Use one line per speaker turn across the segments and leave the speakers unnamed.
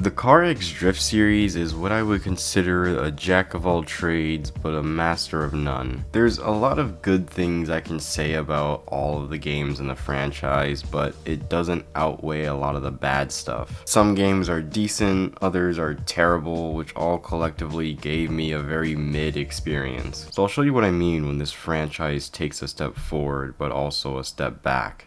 The CarX Drift series is what I would consider a jack of all trades, but a master of none. There's a lot of good things I can say about all of the games in the franchise, but it doesn't outweigh a lot of the bad stuff. Some games are decent, others are terrible, which all collectively gave me a very mid experience. So I'll show you what I mean when this franchise takes a step forward, but also a step back.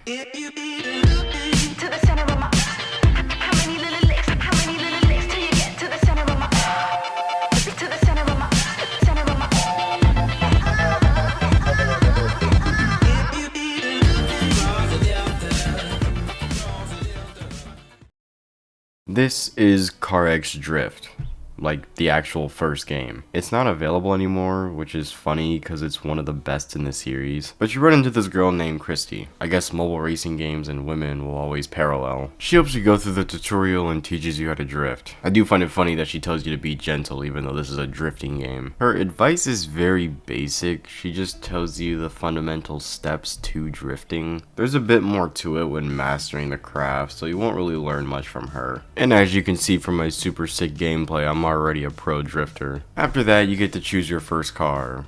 This is CarX Drift, like the actual first game. It's not available anymore, which is funny because it's one of the best in the series. But you run into this girl named Christy. I guess mobile racing games and women will always parallel. She helps you go through the tutorial and teaches you how to drift. I do find it funny that she tells you to be gentle even though this is a drifting game. Her advice is very basic. She just tells you the fundamental steps to drifting. There's a bit more to it when mastering the craft, so you won't really learn much from her. And as you can see from my super sick gameplay, I'm already a pro drifter. After that, you get to choose your first car,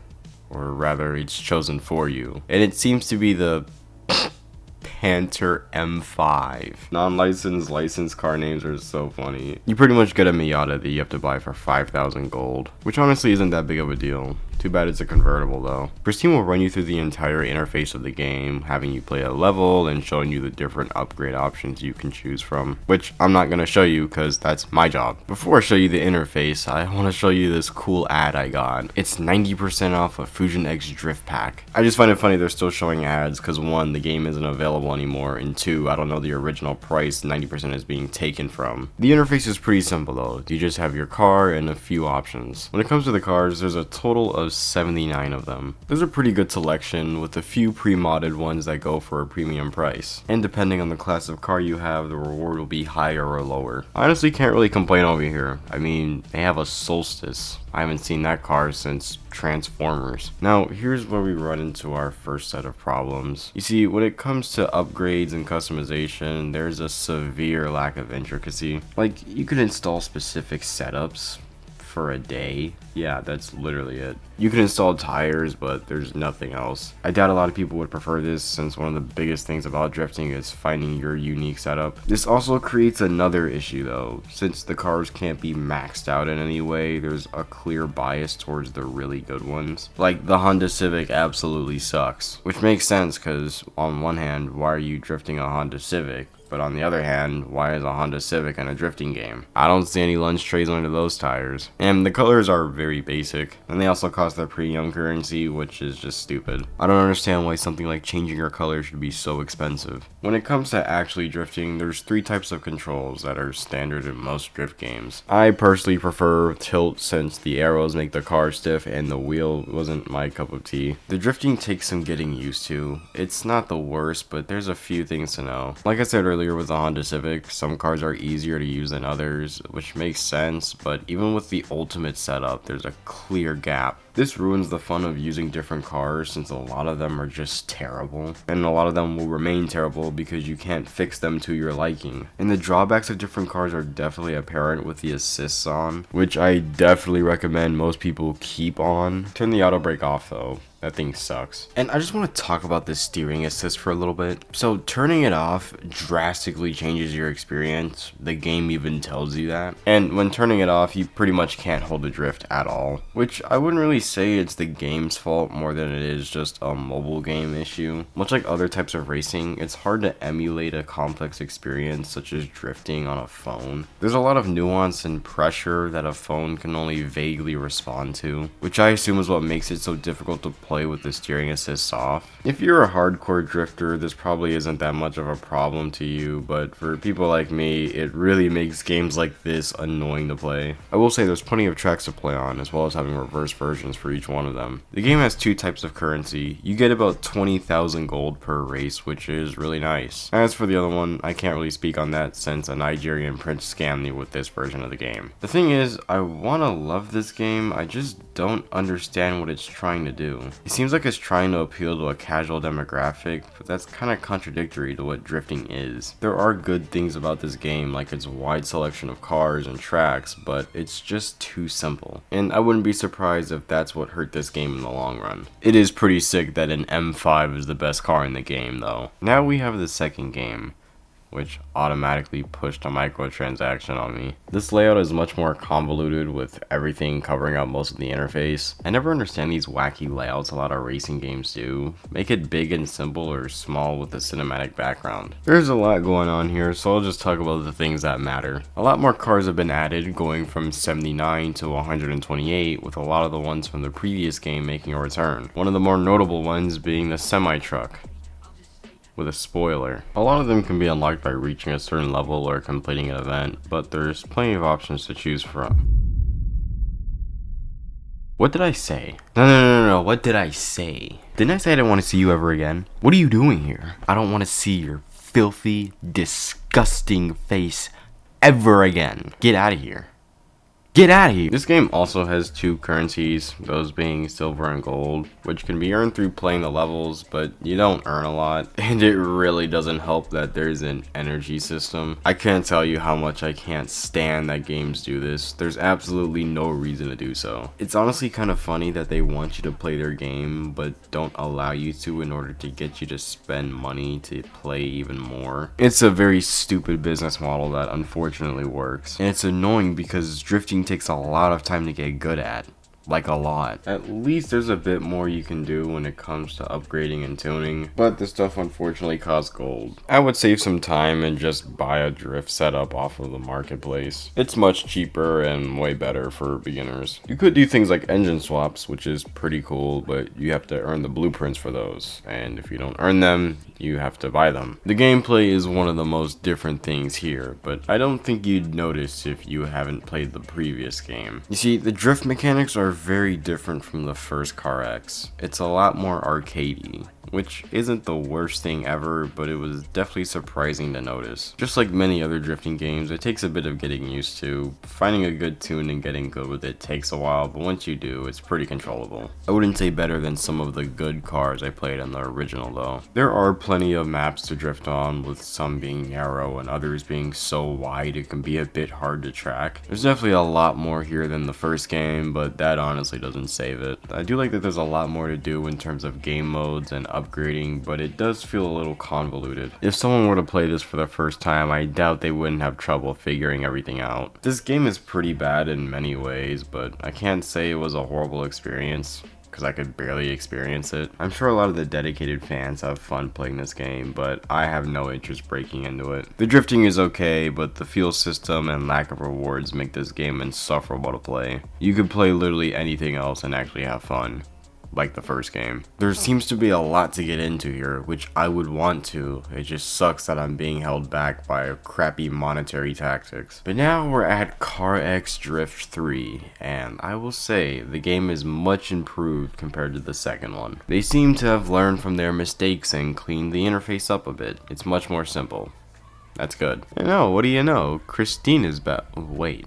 or rather it's chosen for you, and it seems to be the Panther M5. Non-licensed, licensed car names are so funny. You pretty much get a Miata that you have to buy for 5,000 gold, which honestly isn't that big of a deal. Too bad it's a convertible though. Christine will run you through the entire interface of the game, having you play a level and showing you the different upgrade options you can choose from, which I'm not going to show you because that's my job. Before I show you the interface, I want to show you this cool ad I got. It's 90% off a Fusion X Drift Pack. I just find it funny they're still showing ads because 1, the game isn't available anymore, and 2, I don't know the original price 90% is being taken from. The interface is pretty simple though. You just have your car and a few options. When it comes to the cars, there's a total of 79 of them. There's a pretty good selection with a few pre-modded ones that go for a premium price. And depending on the class of car you have, the reward will be higher or lower. I honestly can't really complain over here. I mean, they have a Solstice. I haven't seen that car since Transformers. Now, here's where we run into our first set of problems. You see, when it comes to upgrades and customization, there's a severe lack of intricacy. Like, you can install specific setups for a day. Yeah, that's literally it. You can install tires, but there's nothing else. I doubt a lot of people would prefer this since one of the biggest things about drifting is finding your unique setup. This also creates another issue though. Since the cars can't be maxed out in any way, there's a clear bias towards the really good ones. Like the Honda Civic absolutely sucks, which makes sense because on one hand, why are you drifting a Honda Civic? But on the other hand, why is a Honda Civic in a drifting game? I don't see any lunch trays under those tires. And the colors are very basic, and they also cost their pre-young currency, which is just stupid. I don't understand why something like changing your color should be so expensive. When it comes to actually drifting, there's 3 types of controls that are standard in most drift games. I personally prefer tilt since the arrows make the car stiff and the wheel wasn't my cup of tea. The drifting takes some getting used to. It's not the worst, but there's a few things to know. Like I said earlier with the Honda Civic, some cars are easier to use than others, which makes sense, but even with the ultimate setup, there's a clear gap. This ruins the fun of using different cars since a lot of them are just terrible, and a lot of them will remain terrible because you can't fix them to your liking. And the drawbacks of different cars are definitely apparent with the assists on, which I definitely recommend most people keep on. Turn the auto brake off though. That thing sucks. And I just want to talk about this steering assist for a little bit. So turning it off drastically changes your experience. The game even tells you that. And when turning it off, you pretty much can't hold the drift at all. Which I wouldn't really say it's the game's fault more than it is just a mobile game issue. Much like other types of racing, it's hard to emulate a complex experience such as drifting on a phone. There's a lot of nuance and pressure that a phone can only vaguely respond to, which I assume is what makes it so difficult to play with the steering assist off. If you're a hardcore drifter, this probably isn't that much of a problem to you, but for people like me, it really makes games like this annoying to play. I will say there's plenty of tracks to play on, as well as having reverse versions options for each one of them. The game has 2 types of currency. You get about 20,000 gold per race, which is really nice. As for the other one, I can't really speak on that since a Nigerian prince scammed me with this version of the game. The thing is, I wanna love this game, I just don't understand what it's trying to do. It seems like it's trying to appeal to a casual demographic, but that's kinda contradictory to what drifting is. There are good things about this game, like its wide selection of cars and tracks, but it's just too simple. And I wouldn't be surprised if that's what hurt this game in the long run. It is pretty sick that an M5 is the best car in the game though. Now we have the second game, which automatically pushed a microtransaction on me. This layout is much more convoluted with everything covering up most of the interface. I never understand these wacky layouts a lot of racing games do. Make it big and simple or small with a cinematic background. There's a lot going on here, so I'll just talk about the things that matter. A lot more cars have been added, going from 79 to 128, with a lot of the ones from the previous game making a return. One of the more notable ones being the semi-truck with a spoiler. A lot of them can be unlocked by reaching a certain level or completing an event, but there's plenty of options to choose from. What did I say? No, what did I say? Didn't I say I didn't want to see you ever again? What are you doing here? I don't want to see your filthy, disgusting face ever again. Get out of here. Get out of here! This game also has 2 currencies, those being silver and gold, which can be earned through playing the levels, but you don't earn a lot, and it really doesn't help that there's an energy system. I can't tell you how much I can't stand that games do this. There's absolutely no reason to do so. It's honestly kind of funny that they want you to play their game, but don't allow you to in order to get you to spend money to play even more. It's a very stupid business model that unfortunately works, and it's annoying because drifting takes a lot of time to get good at. Like a lot. At least there's a bit more you can do when it comes to upgrading and tuning, but this stuff unfortunately costs gold. I would save some time and just buy a drift setup off of the marketplace. It's much cheaper and way better for beginners. You could do things like engine swaps, which is pretty cool, but you have to earn the blueprints for those, and if you don't earn them, you have to buy them. The gameplay is one of the most different things here, but I don't think you'd notice if you haven't played the previous game. You see, the drift mechanics are very different from the first CarX. It's a lot more arcadey, which isn't the worst thing ever, but it was definitely surprising to notice. Just like many other drifting games, it takes a bit of getting used to. Finding a good tune and getting good with it takes a while, but once you do, it's pretty controllable. I wouldn't say better than some of the good cars I played on the original though. There are plenty of maps to drift on, with some being narrow and others being so wide it can be a bit hard to track. There's definitely a lot more here than the first game, but that honestly doesn't save it. I do like that there's a lot more to do in terms of game modes and upgrading, but it does feel a little convoluted. If someone were to play this for the first time, I doubt they wouldn't have trouble figuring everything out. This game is pretty bad in many ways, but I can't say it was a horrible experience, because I could barely experience it. I'm sure a lot of the dedicated fans have fun playing this game, but I have no interest breaking into it. The drifting is okay, but the fuel system and lack of rewards make this game insufferable to play. You could play literally anything else and actually have fun, like the first game. There seems to be a lot to get into here, which I would want to. It just sucks that I'm being held back by crappy monetary tactics. But now we're at CarX Drift 3, and I will say the game is much improved compared to the second one. They seem to have learned from their mistakes and cleaned the interface up a bit. It's much more simple. That's good. And oh, what do you know? Christina's back. Wait.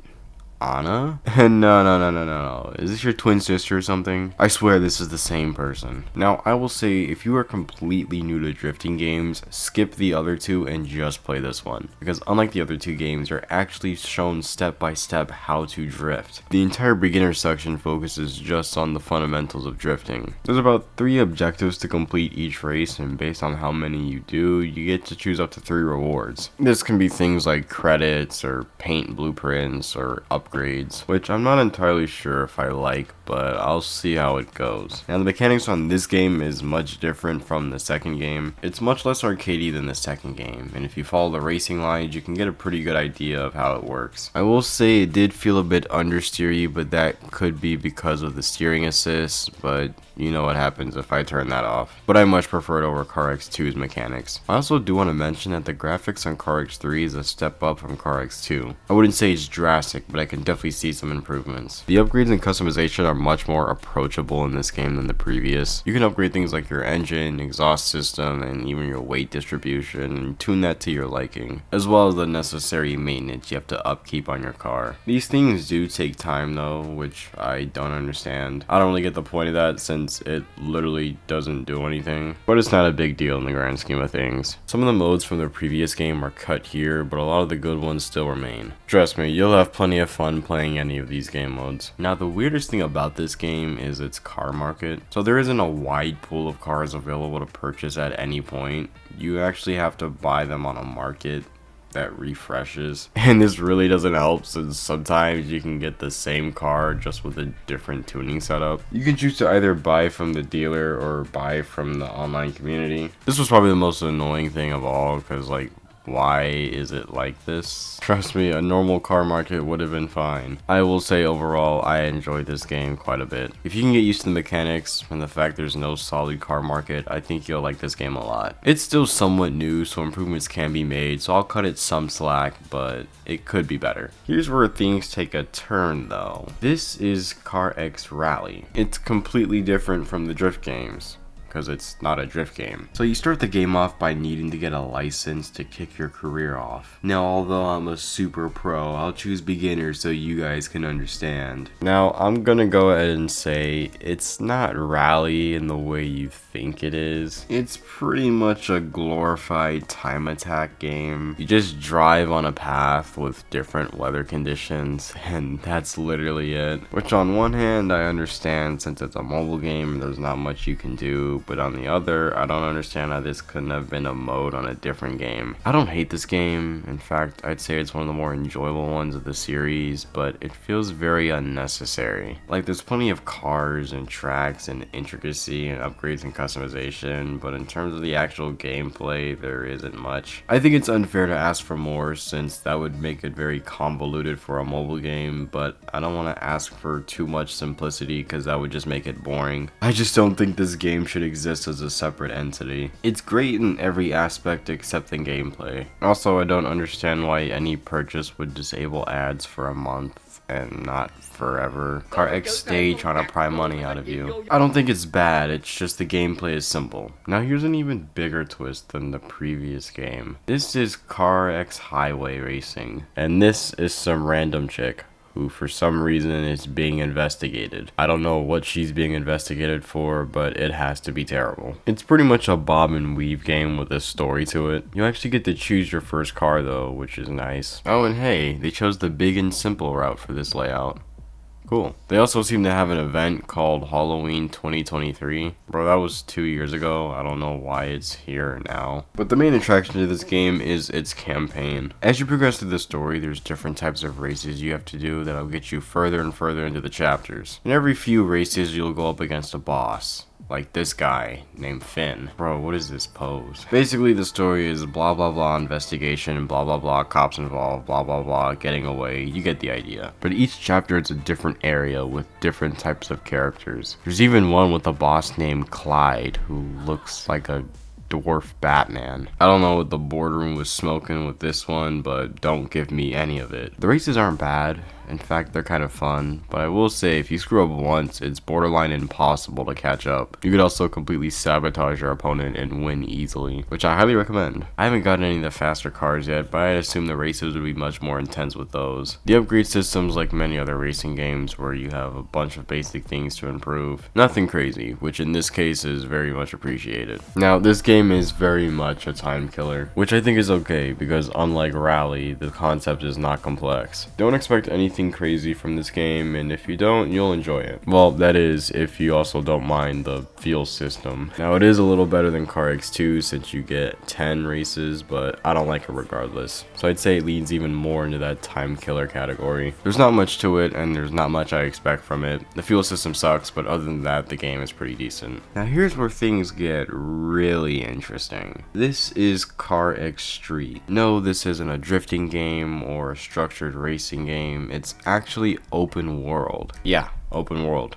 Anna? No. Is this your twin sister or something? I swear this is the same person. Now, I will say, if you are completely new to drifting games, skip the other 2 and just play this one. Because unlike the other 2 games, you're actually shown step by step how to drift. The entire beginner section focuses just on the fundamentals of drifting. There's about 3 objectives to complete each race, and based on how many you do, you get to choose up to 3 rewards. This can be things like credits, or paint blueprints, or upgrades, which I'm not entirely sure if I like, but I'll see how it goes. Now the mechanics on this game is much different from the second game. It's much less arcadey than the second game, and if you follow the racing lines, you can get a pretty good idea of how it works. I will say it did feel a bit understeery, but that could be because of the steering assist, but you know what happens if I turn that off. But I much prefer it over CarX 2's mechanics. I also do want to mention that the graphics on CarX 3 is a step up from CarX 2. I wouldn't say it's drastic, but I could can definitely see some improvements. The upgrades and customization are much more approachable in this game than the previous. You can upgrade things like your engine, exhaust system, and even your weight distribution, and tune that to your liking, as well as the necessary maintenance you have to upkeep on your car. These things do take time though, which I don't understand. I don't really get the point of that since it literally doesn't do anything, but it's not a big deal in the grand scheme of things. Some of the modes from the previous game are cut here, but a lot of the good ones still remain. Trust me, you'll have plenty of fun playing any of these game modes. Now the weirdest thing about this game is its car market. So there isn't a wide pool of cars available to purchase at any point. You actually have to buy them on a market that refreshes, and this really doesn't help since sometimes you can get the same car just with a different tuning setup. You can choose to either buy from the dealer or buy from the online community. This was probably the most annoying thing of all, because like, why is it like this? Trust me, a normal car market would have been fine. I will say overall, I enjoyed this game quite a bit. If you can get used to the mechanics and the fact there's no solid car market, I think you'll like this game a lot. It's still somewhat new, so improvements can be made, so I'll cut it some slack, but it could be better. Here's where things take a turn though. This is CarX Rally. It's completely different from the drift games, because it's not a drift game. So you start the game off by needing to get a license to kick your career off. Now, although I'm a super pro, I'll choose beginner so you guys can understand. Now, I'm gonna go ahead and say it's not rally in the way you think it is. It's pretty much a glorified time attack game. You just drive on a path with different weather conditions, and that's literally it. Which on one hand, I understand since it's a mobile game, there's not much you can do. But on the other, I don't understand how this couldn't have been a mode on a different game. I don't hate this game. In fact, I'd say it's one of the more enjoyable ones of the series, but it feels very unnecessary. Like, there's plenty of cars and tracks and intricacy and upgrades and customization, but in terms of the actual gameplay, there isn't much. I think it's unfair to ask for more since that would make it very convoluted for a mobile game, but I don't want to ask for too much simplicity because that would just make it boring. I just don't think this game should exist as a separate entity. It's great in every aspect except the gameplay. Also, I don't understand why any purchase would disable ads for a month and not forever. CarX stay trying to pry money out of you. I don't think it's bad, it's just the gameplay is simple. Now here's an even bigger twist than the previous game. This is CarX Highway Racing, and this is some random chick who for some reason is being investigated. I don't know what she's being investigated for, but it has to be terrible. It's pretty much a bob and weave game with a story to it. You actually get to choose your first car though, which is nice. Oh, and hey, they chose the big and simple route for this layout. Cool. They also seem to have an event called Halloween 2023. Bro, that was 2 years ago. I don't know why it's here now. But the main attraction to this game is its campaign. As you progress through the story, there's different types of races you have to do that'll get you further and further into the chapters. In every few races, you'll go up against a boss. Like this guy named Finn. Bro, what is this pose? Basically, the story is blah blah blah investigation, blah blah blah cops involved, blah blah blah getting away. You get the idea. But each chapter is a different area with different types of characters. There's even one with a boss named Clyde who looks like a dwarf Batman. I don't know what the boardroom was smoking with this one, but don't give me any of it. The races aren't bad. In fact, they're kind of fun, but I will say if you screw up once, it's borderline impossible to catch up. You could also completely sabotage your opponent and win easily, which I highly recommend. I haven't gotten any of the faster cars yet, but I'd assume the races would be much more intense with those. The upgrade system's like many other racing games where you have a bunch of basic things to improve. Nothing crazy, which in this case is very much appreciated. Now, this game is very much a time killer, which I think is okay because unlike Rally, the concept is not complex. Don't expect anything crazy from this game, and if you don't, you'll enjoy it. Well, that is, if you also don't mind the fuel system. Now, it is a little better than CarX 2 since you get 10 races, but I don't like it regardless. So I'd say it leans even more into that time killer category. There's not much to it, and there's not much I expect from it. The fuel system sucks, but other than that, the game is pretty decent. Now, here's where things get really interesting. This is CarX Street. No, this isn't a drifting game or a structured racing game. It's actually open world. Yeah, open world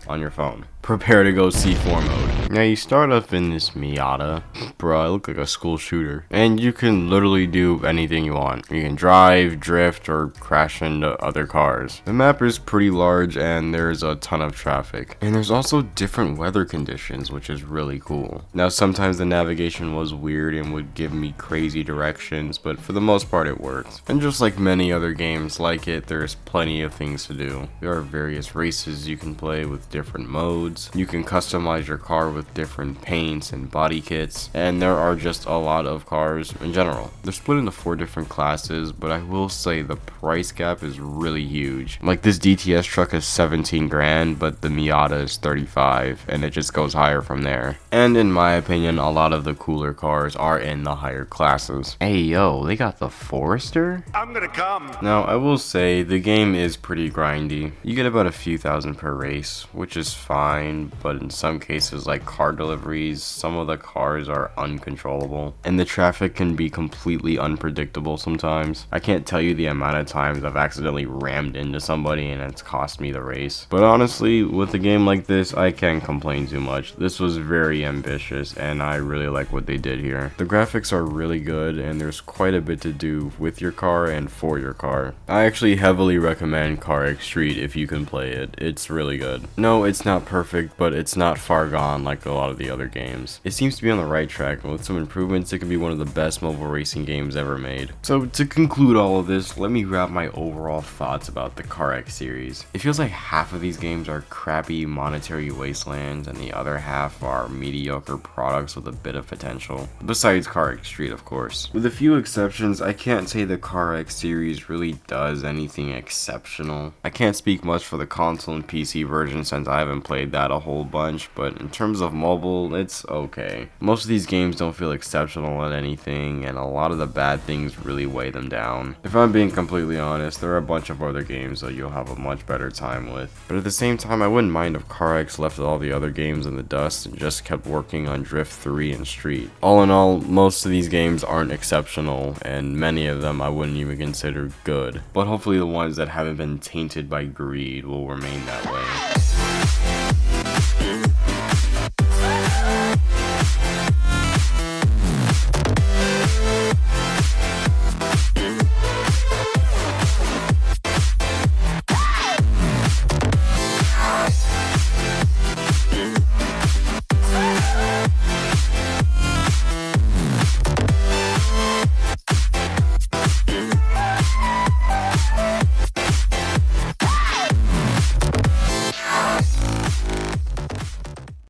on your phone. prepare to go C4 mode. Now you start off in this Miata. Bro, I look like a school shooter. And you can literally do anything you want. You can drive, drift, or crash into other cars. The map is pretty large and there's a ton of traffic. And there's also different weather conditions, which is really cool. Now sometimes the navigation was weird and would give me crazy directions, but for the most part it worked. And just like many other games like it, there's plenty of things to do. There are various races you can play with different modes. You can customize your car with different paints and body kits, and there are just a lot of cars in general. They're split into 4 different classes, but I will say the price gap is really huge. Like this DTS truck is 17 grand, but the Miata is 35, and it just goes higher from there. And in my opinion, a lot of the cooler cars are in the higher classes. Hey yo, they got the Forester? I'm gonna come. Now I will say the game is pretty grindy. You get about a few thousand per race, which is fine, but in some cases like car deliveries, some of the cars are uncontrollable, and the traffic can be completely unpredictable sometimes. I can't tell you the amount of times I've accidentally rammed into somebody and it's cost me the race. But honestly, with a game like this, I can't complain too much. This was very ambitious and I really like what they did here. The graphics are really good and there's quite a bit to do with your car and for your car. I actually heavily recommend CarX Street if you can play it. It's really good. No, it's not perfect, but it's not far gone like a lot of the other games. It seems to be on the right track, and with some improvements, it can be one of the best mobile racing games ever made. So to conclude all of this, let me wrap my overall thoughts about the CarX series. It feels like half of these games are crappy monetary wastelands, and the other half are mediocre products with a bit of potential. Besides CarX Street, of course. With a few exceptions, I can't say the CarX series really does anything exceptional. I can't speak much for the console and PC version since I haven't played that a whole bunch, but in terms of mobile, it's okay. Most of these games don't feel exceptional at anything, and a lot of the bad things really weigh them down. If I'm being completely honest, there are a bunch of other games that you'll have a much better time with. But at the same time, I wouldn't mind if CarX left all the other games in the dust and just kept working on Drift 3 and Street. All in all, most of these games aren't exceptional, and many of them I wouldn't even consider good. But hopefully the ones that haven't been tainted by greed will remain that way.